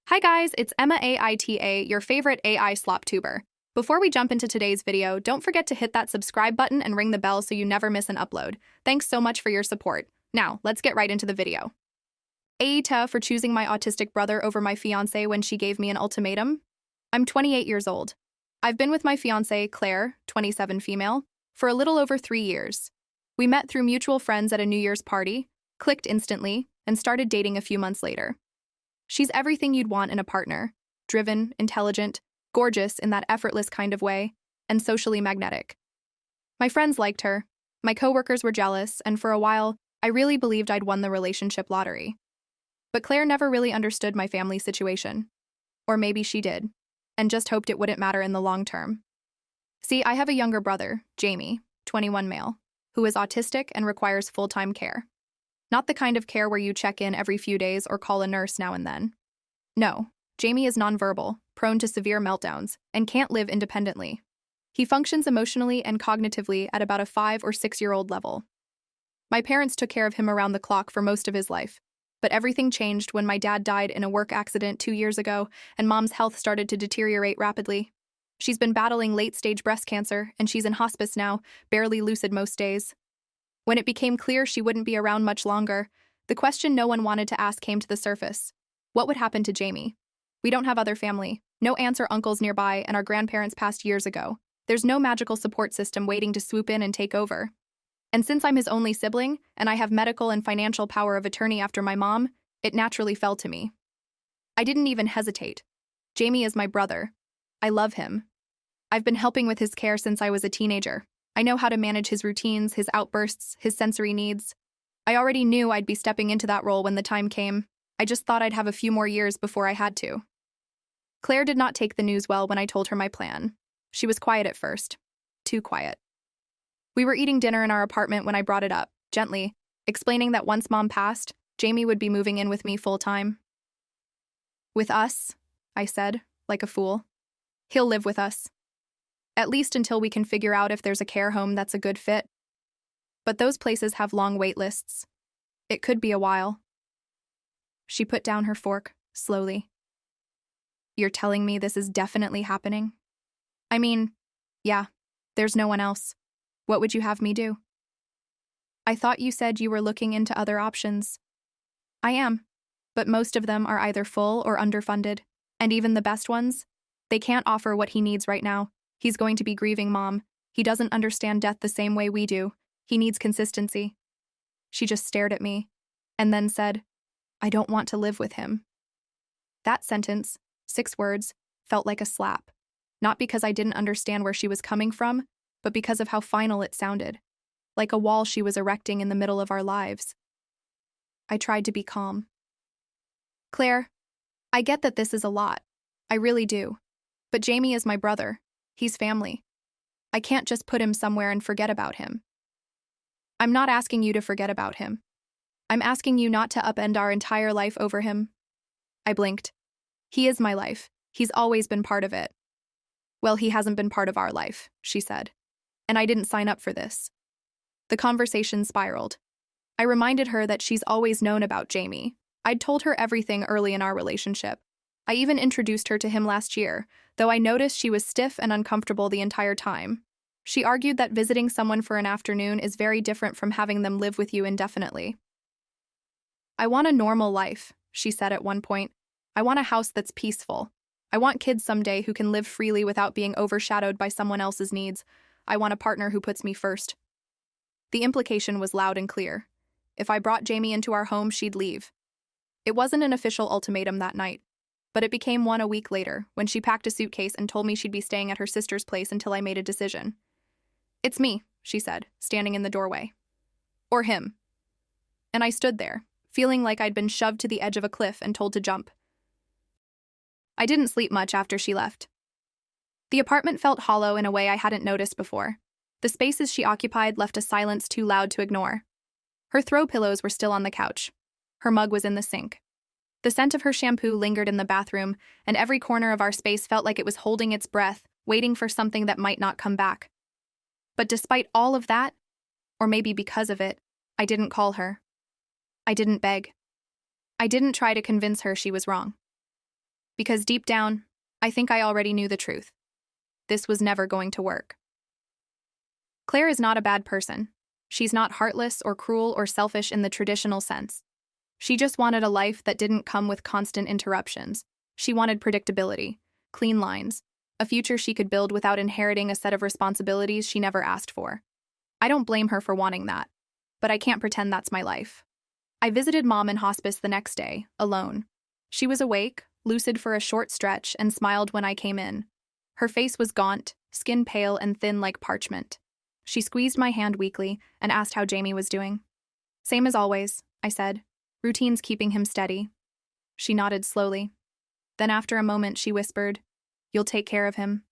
Hi guys, it's Emma AITA, your favorite AI slop tuber. Before we jump into today's video, don't forget to hit that subscribe button and ring the bell so you never miss an upload. Thanks so much for your support. Now, let's get right into the video. AITA for choosing my autistic brother over my fiancée when she gave me an ultimatum. I'm 28 years old. I've been with my fiancée, Claire, 27 female, for a little over 3 years. We met through mutual friends at a New Year's party, clicked instantly, and started dating a few months later. She's everything you'd want in a partner: driven, intelligent, gorgeous in that effortless kind of way, and socially magnetic. My friends liked her, my coworkers were jealous, and for a while, I really believed I'd won the relationship lottery. But Claire never really understood my family situation. Or maybe she did, and just hoped it wouldn't matter in the long term. See, I have a younger brother, Jamie, 21 male, who is autistic and requires full-time care. Not the kind of care where you check in every few days or call a nurse now and then. No, Jamie is nonverbal, prone to severe meltdowns, and can't live independently. He functions emotionally and cognitively at about a 5 or 6-year-old level. My parents took care of him around the clock for most of his life, but everything changed when my dad died in a work accident 2 years ago and Mom's health started to deteriorate rapidly. She's been battling late-stage breast cancer, and she's in hospice now, barely lucid most days. When it became clear she wouldn't be around much longer, the question no one wanted to ask came to the surface. What would happen to Jamie? We don't have other family, no aunts or uncles nearby, and our grandparents passed years ago. There's no magical support system waiting to swoop in and take over. And since I'm his only sibling, and I have medical and financial power of attorney after my mom, it naturally fell to me. I didn't even hesitate. Jamie is my brother. I love him. I've been helping with his care since I was a teenager. I know how to manage his routines, his outbursts, his sensory needs. I already knew I'd be stepping into that role when the time came. I just thought I'd have a few more years before I had to. Claire did not take the news well when I told her my plan. She was quiet at first. Too quiet. We were eating dinner in our apartment when I brought it up, gently, explaining that once Mom passed, Jamie would be moving in with me full-time. With us, I said, like a fool. He'll live with us. At least until we can figure out if there's a care home that's a good fit. But those places have long wait lists. It could be a while. She put down her fork, slowly. You're telling me this is definitely happening? I mean, yeah, there's no one else. What would you have me do? I thought you said you were looking into other options. I am, but most of them are either full or underfunded, and even the best ones, they can't offer what he needs right now. He's going to be grieving Mom. He doesn't understand death the same way we do. He needs consistency. She just stared at me, and then said, I don't want to live with him. That sentence, 6 words, felt like a slap. Not because I didn't understand where she was coming from, but because of how final it sounded. Like a wall she was erecting in the middle of our lives. I tried to be calm. Claire, I get that this is a lot. I really do. But Jamie is my brother. He's family. I can't just put him somewhere and forget about him. I'm not asking you to forget about him. I'm asking you not to upend our entire life over him. I blinked. He is my life. He's always been part of it. Well, he hasn't been part of our life, she said. And I didn't sign up for this. The conversation spiraled. I reminded her that she's always known about Jamie. I'd told her everything early in our relationship. I even introduced her to him last year, though I noticed she was stiff and uncomfortable the entire time. She argued that visiting someone for an afternoon is very different from having them live with you indefinitely. I want a normal life, she said at one point. I want a house that's peaceful. I want kids someday who can live freely without being overshadowed by someone else's needs. I want a partner who puts me first. The implication was loud and clear. If I brought Jamie into our home, she'd leave. It wasn't an official ultimatum that night, but it became one a week later, when she packed a suitcase and told me she'd be staying at her sister's place until I made a decision. It's me, she said, standing in the doorway. Or him. And I stood there, feeling like I'd been shoved to the edge of a cliff and told to jump. I didn't sleep much after she left. The apartment felt hollow in a way I hadn't noticed before. The spaces she occupied left a silence too loud to ignore. Her throw pillows were still on the couch. Her mug was in the sink. The scent of her shampoo lingered in the bathroom, and every corner of our space felt like it was holding its breath, waiting for something that might not come back. But despite all of that, or maybe because of it, I didn't call her. I didn't beg. I didn't try to convince her she was wrong. Because deep down, I think I already knew the truth. This was never going to work. Claire is not a bad person. She's not heartless or cruel or selfish in the traditional sense. She just wanted a life that didn't come with constant interruptions. She wanted predictability, clean lines, a future she could build without inheriting a set of responsibilities she never asked for. I don't blame her for wanting that, but I can't pretend that's my life. I visited Mom in hospice the next day, alone. She was awake, lucid for a short stretch, and smiled when I came in. Her face was gaunt, skin pale and thin like parchment. She squeezed my hand weakly and asked how Jamie was doing. Same as always, I said. Routine's keeping him steady. She nodded slowly. Then after a moment she whispered, "You'll take care of him.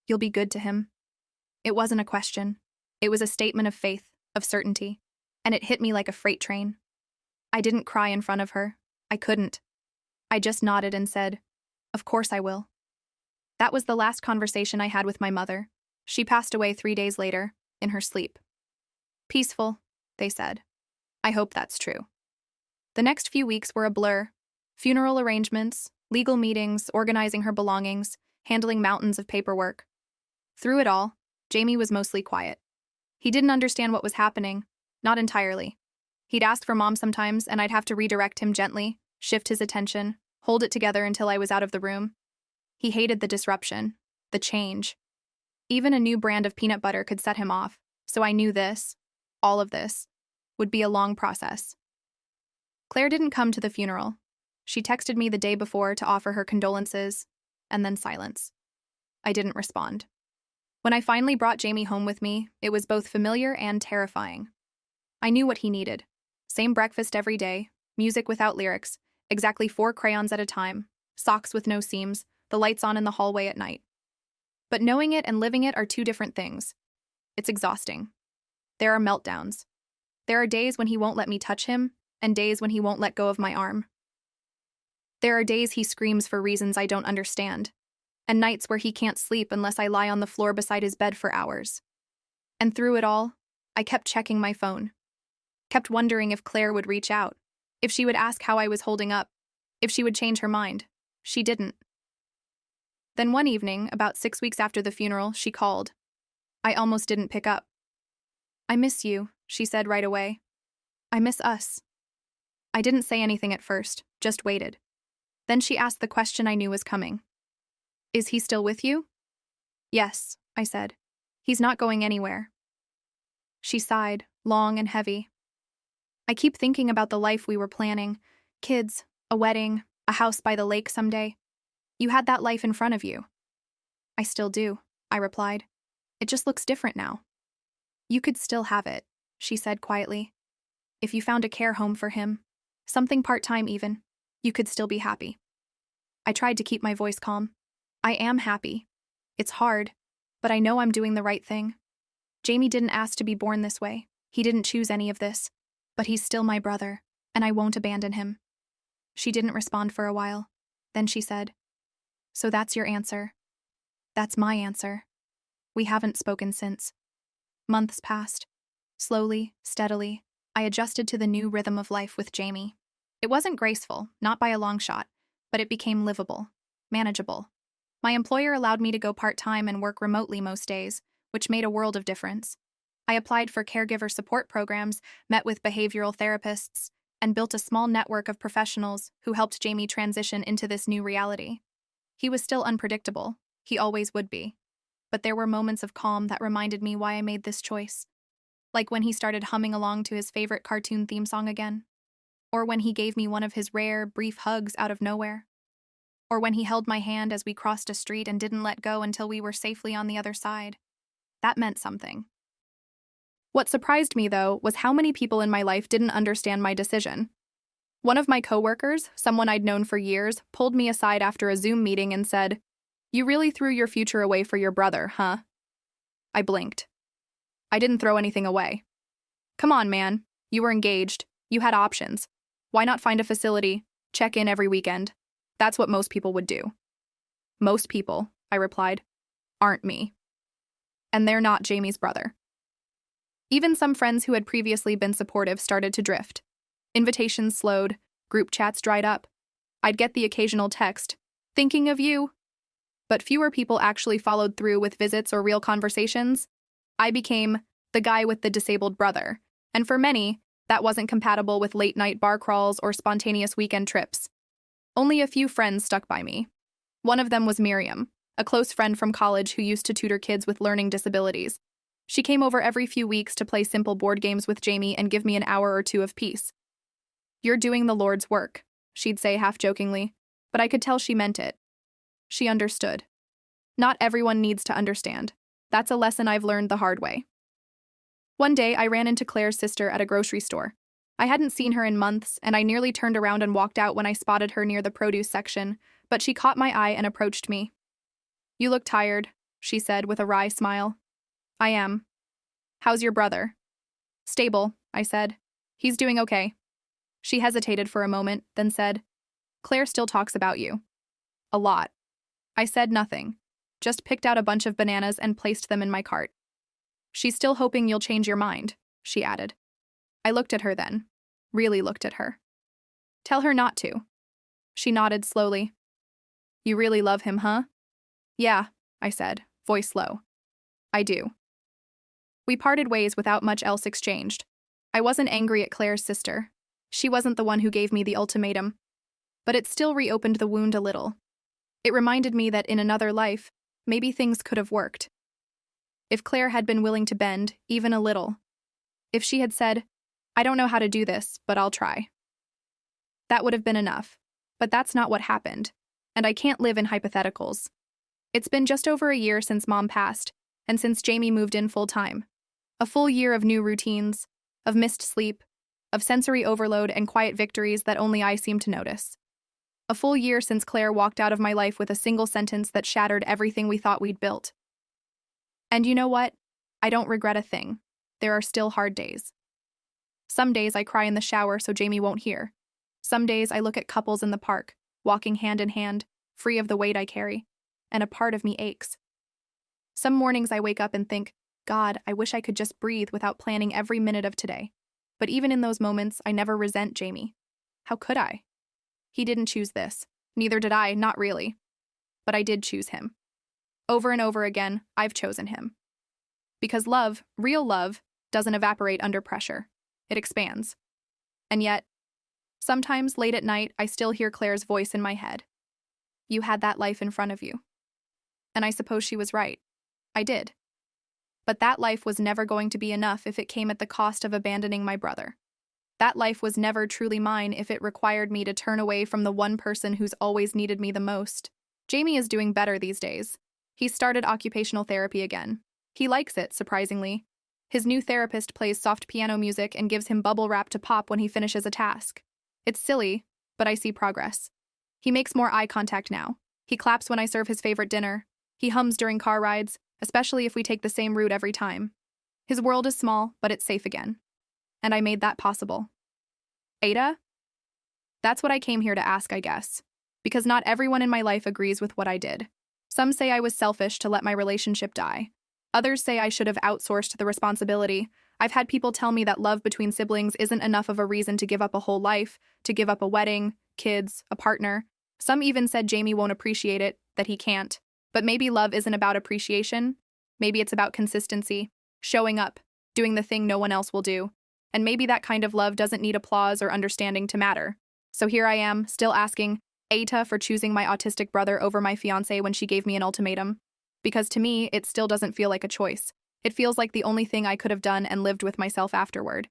You'll be good to him." It wasn't a question. It was a statement of faith, of certainty, and it hit me like a freight train. I didn't cry in front of her. I couldn't. I just nodded and said, "Of course I will." That was the last conversation I had with my mother. She passed away 3 days later, in her sleep. Peaceful, they said. I hope that's true. The next few weeks were a blur. Funeral arrangements, legal meetings, organizing her belongings, handling mountains of paperwork. Through it all, Jamie was mostly quiet. He didn't understand what was happening, not entirely. He'd ask for Mom sometimes, and I'd have to redirect him gently, shift his attention, hold it together until I was out of the room. He hated the disruption, the change. Even a new brand of peanut butter could set him off, so I knew this, all of this, would be a long process. Claire didn't come to the funeral. She texted me the day before to offer her condolences, and then silence. I didn't respond. When I finally brought Jamie home with me, it was both familiar and terrifying. I knew what he needed. Same breakfast every day, music without lyrics, exactly 4 crayons at a time, socks with no seams, the lights on in the hallway at night. But knowing it and living it are 2 different things. It's exhausting. There are meltdowns. There are days when he won't let me touch him, and days when he won't let go of my arm. There are days he screams for reasons I don't understand, and nights where he can't sleep unless I lie on the floor beside his bed for hours. And through it all, I kept checking my phone. Kept wondering if Claire would reach out, if she would ask how I was holding up, if she would change her mind. She didn't. Then one evening, about 6 weeks after the funeral, she called. I almost didn't pick up. "I miss you," she said right away. "I miss us." I didn't say anything at first, just waited. Then she asked the question I knew was coming. "Is he still with you?" "Yes," I said. "He's not going anywhere." She sighed, long and heavy. "I keep thinking about the life we were planning. Kids, a wedding, a house by the lake someday. You had that life in front of you." "I still do," I replied. "It just looks different now." "You could still have it," she said quietly. "If you found a care home for him, something part-time even, you could still be happy." I tried to keep my voice calm. I am happy. It's hard, but I know I'm doing the right thing. Jamie didn't ask to be born this way. He didn't choose any of this. But he's still my brother, and I won't abandon him. She didn't respond for a while. Then she said, "So that's your answer." "That's my answer." We haven't spoken since. Months passed. Slowly, steadily, I adjusted to the new rhythm of life with Jamie. It wasn't graceful, not by a long shot, but it became livable, manageable. My employer allowed me to go part-time and work remotely most days, which made a world of difference. I applied for caregiver support programs, met with behavioral therapists, and built a small network of professionals who helped Jamie transition into this new reality. He was still unpredictable. He always would be. But there were moments of calm that reminded me why I made this choice. Like when he started humming along to his favorite cartoon theme song again. Or when he gave me one of his rare, brief hugs out of nowhere. Or when he held my hand as we crossed a street and didn't let go until we were safely on the other side. That meant something. What surprised me, though, was how many people in my life didn't understand my decision. One of my coworkers, someone I'd known for years, pulled me aside after a Zoom meeting and said, "You really threw your future away for your brother, huh?" I blinked. I didn't throw anything away. Come on, man. You were engaged. You had options. Why not find a facility, check in every weekend? That's what most people would do. Most people, I replied, aren't me. And they're not Jamie's brother. Even some friends who had previously been supportive started to drift. Invitations slowed, group chats dried up. I'd get the occasional text, Thinking of you. But fewer people actually followed through with visits or real conversations. I became the guy with the disabled brother, and for many, that wasn't compatible with late-night bar crawls or spontaneous weekend trips. Only a few friends stuck by me. One of them was Miriam, a close friend from college who used to tutor kids with learning disabilities. She came over every few weeks to play simple board games with Jamie and give me an hour or two of peace. "You're doing the Lord's work," she'd say half-jokingly, but I could tell she meant it. She understood. Not everyone needs to understand. That's a lesson I've learned the hard way. One day, I ran into Claire's sister at a grocery store. I hadn't seen her in months, and I nearly turned around and walked out when I spotted her near the produce section, but she caught my eye and approached me. "You look tired," she said with a wry smile. "I am. How's your brother?" "Stable," I said. "He's doing okay." She hesitated for a moment, then said, "Claire still talks about you." "A lot." I said nothing, just picked out a bunch of bananas and placed them in my cart. "She's still hoping you'll change your mind," she added. I looked at her then, really looked at her. "Tell her not to." She nodded slowly. "You really love him, huh?" "Yeah," I said, voice low. "I do." We parted ways without much else exchanged. I wasn't angry at Claire's sister. She wasn't the one who gave me the ultimatum. But it still reopened the wound a little. It reminded me that in another life, maybe things could have worked. If Claire had been willing to bend, even a little. If she had said, "I don't know how to do this, but I'll try." That would have been enough. But that's not what happened. And I can't live in hypotheticals. It's been just over a year since Mom passed, and since Jamie moved in full-time. A full year of new routines, of missed sleep, of sensory overload and quiet victories that only I seem to notice. A full year since Claire walked out of my life with a single sentence that shattered everything we thought we'd built. And you know what? I don't regret a thing. There are still hard days. Some days I cry in the shower so Jamie won't hear. Some days I look at couples in the park, walking hand in hand, free of the weight I carry, and a part of me aches. Some mornings I wake up and think, God, I wish I could just breathe without planning every minute of today. But even in those moments, I never resent Jamie. How could I? He didn't choose this. Neither did I, not really. But I did choose him. Over and over again, I've chosen him. Because love, real love, doesn't evaporate under pressure. It expands. And yet, sometimes late at night, I still hear Claire's voice in my head. You had that life in front of you. And I suppose she was right. I did. But that life was never going to be enough if it came at the cost of abandoning my brother. That life was never truly mine if it required me to turn away from the one person who's always needed me the most. Jamie is doing better these days. He's started occupational therapy again. He likes it, surprisingly. His new therapist plays soft piano music and gives him bubble wrap to pop when he finishes a task. It's silly, but I see progress. He makes more eye contact now. He claps when I serve his favorite dinner. He hums during car rides, especially if we take the same route every time. His world is small, but it's safe again. And I made that possible. AITA? That's what I came here to ask, I guess. Because not everyone in my life agrees with what I did. Some say I was selfish to let my relationship die. Others say I should have outsourced the responsibility. I've had people tell me that love between siblings isn't enough of a reason to give up a whole life, to give up a wedding, kids, a partner. Some even said Jamie won't appreciate it, that he can't. But maybe love isn't about appreciation. Maybe it's about consistency, showing up, doing the thing no one else will do. And maybe that kind of love doesn't need applause or understanding to matter. So here I am, still asking AITA for choosing my autistic brother over my fiancée when she gave me an ultimatum. Because to me, it still doesn't feel like a choice. It feels like the only thing I could have done and lived with myself afterward.